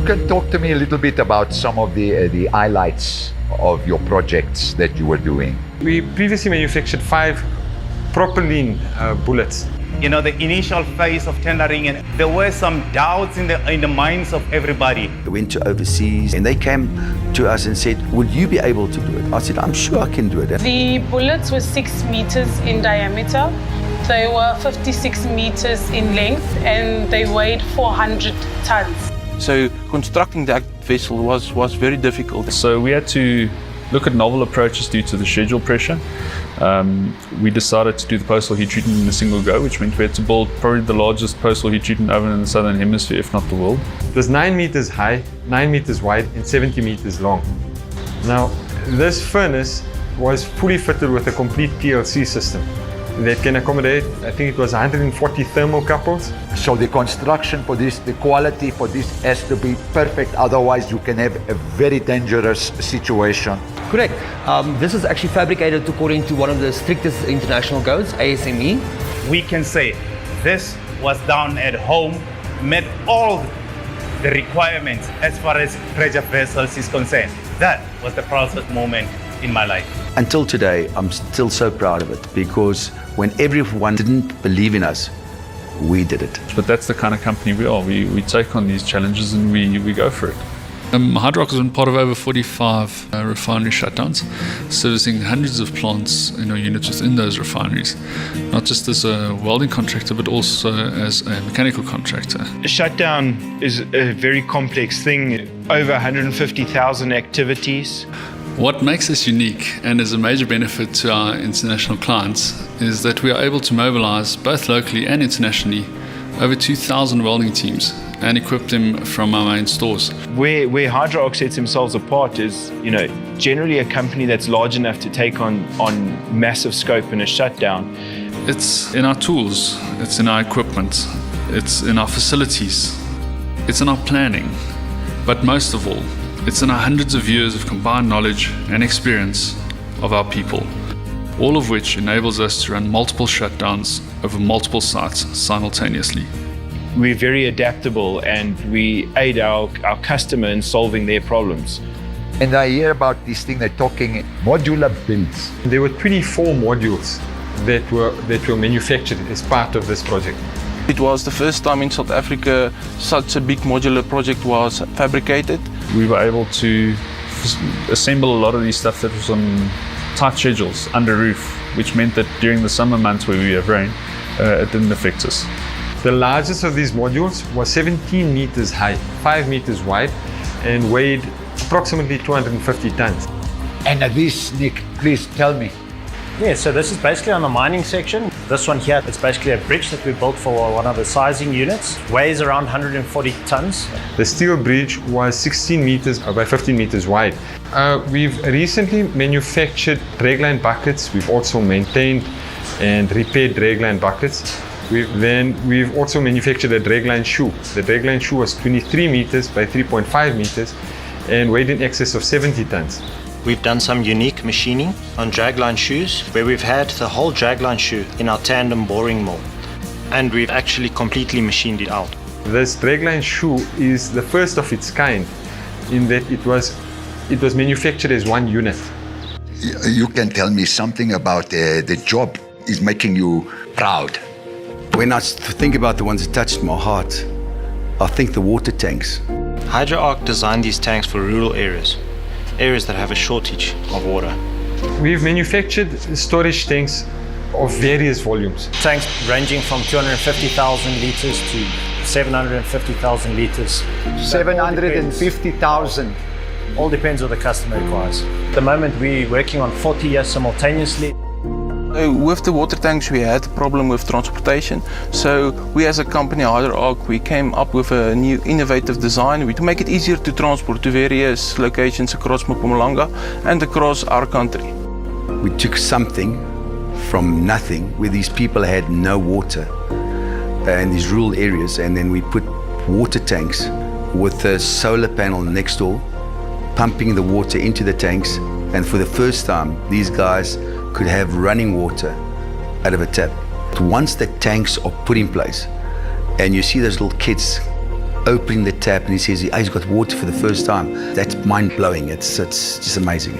You can talk to me a little bit about some of the highlights of your projects that you were doing. We previously manufactured 5 propylene bullets. You know, the initial phase of tendering, and there were some doubts in the minds of everybody. We went to overseas and they came to us and said, would you be able to do it? I said, I'm sure I can do it. The bullets were 6 meters in diameter. They were 56 meters in length and they weighed 400 tons. So constructing that vessel was very difficult. So we had to look at novel approaches due to the schedule pressure. We decided to do the postal heat treatment in a single go, which meant we had to build probably the largest postal heat treatment oven in the Southern Hemisphere, if not the world. It was 9 meters high, 9 meters wide, and 70 meters long. Now, this furnace was fully fitted with a complete PLC system that can accommodate, I think it was 140 thermocouples. So the construction for this, the quality for this has to be perfect, otherwise you can have a very dangerous situation. Correct. This is actually fabricated according to one of the strictest international codes, ASME. We can say this was done at home, met all the requirements as far as pressure vessels is concerned. That was the proudest moment in my life. Until today, I'm still so proud of it because when everyone didn't believe in us, we did it. But that's the kind of company we are. We take on these challenges and we go for it. Hydar Arc has been part of over 45 refinery shutdowns, servicing hundreds of plants in our units within those refineries, not just as a welding contractor, but also as a mechanical contractor. A shutdown is a very complex thing, over 150,000 activities. What makes us unique and is a major benefit to our international clients is that we are able to mobilize both locally and internationally over 2,000 welding teams and equip them from our main stores. Where Hydra Arc sets themselves apart is, generally a company that's large enough to take on massive scope in a shutdown. It's in our tools, it's in our equipment, it's in our facilities, it's in our planning, but most of all, it's in our hundreds of years of combined knowledge and experience of our people, all of which enables us to run multiple shutdowns over multiple sites simultaneously. We're very adaptable and we aid our customer in solving their problems. And I hear about this thing, they're talking modular builds. There were 24 modules that were manufactured as part of this project. It was the first time in South Africa such a big modular project was fabricated. We were able to assemble a lot of these stuff that was on tight schedules under roof, which meant that during the summer months where we have rain, it didn't affect us. The largest of these modules was 17 meters high, 5 meters wide, and weighed approximately 250 tons. And this, Nick, please tell me. Yeah, so this is basically on the mining section. This one here, it's basically a bridge that we built for one of the sizing units. Weighs around 140 tons. The steel bridge was 16 meters by 15 meters wide. We've recently manufactured dragline buckets. We've also maintained and repaired dragline buckets. We've also manufactured a dragline shoe. The dragline shoe was 23 meters by 3.5 meters and weighed in excess of 70 tons. We've done some unique machining on dragline shoes where we've had the whole dragline shoe in our tandem boring mold. And we've actually completely machined it out. This dragline shoe is the first of its kind in that it was manufactured as one unit. You can tell me something about the job is making you proud. When I think about the ones that touched my heart, I think the water tanks. Hydra Arc designed these tanks for rural areas that have a shortage of water. We've manufactured storage tanks of various volumes. Tanks ranging from 250,000 liters to 750,000 liters. 750,000. All depends what the customer requires. At the moment we're working on 40 years simultaneously. With the water tanks we had a problem with transportation, so we as a company, Hydar Arc, we came up with a new innovative design to make it easier to transport to various locations across Mpumalanga and across our country. We took something from nothing where these people had no water in these rural areas, and then we put water tanks with a solar panel next door, pumping the water into the tanks, and for the first time these guys could have running water out of a tap. Once the tanks are put in place and you see those little kids opening the tap and he says he's got water for the first time. That's mind-blowing. It's just amazing.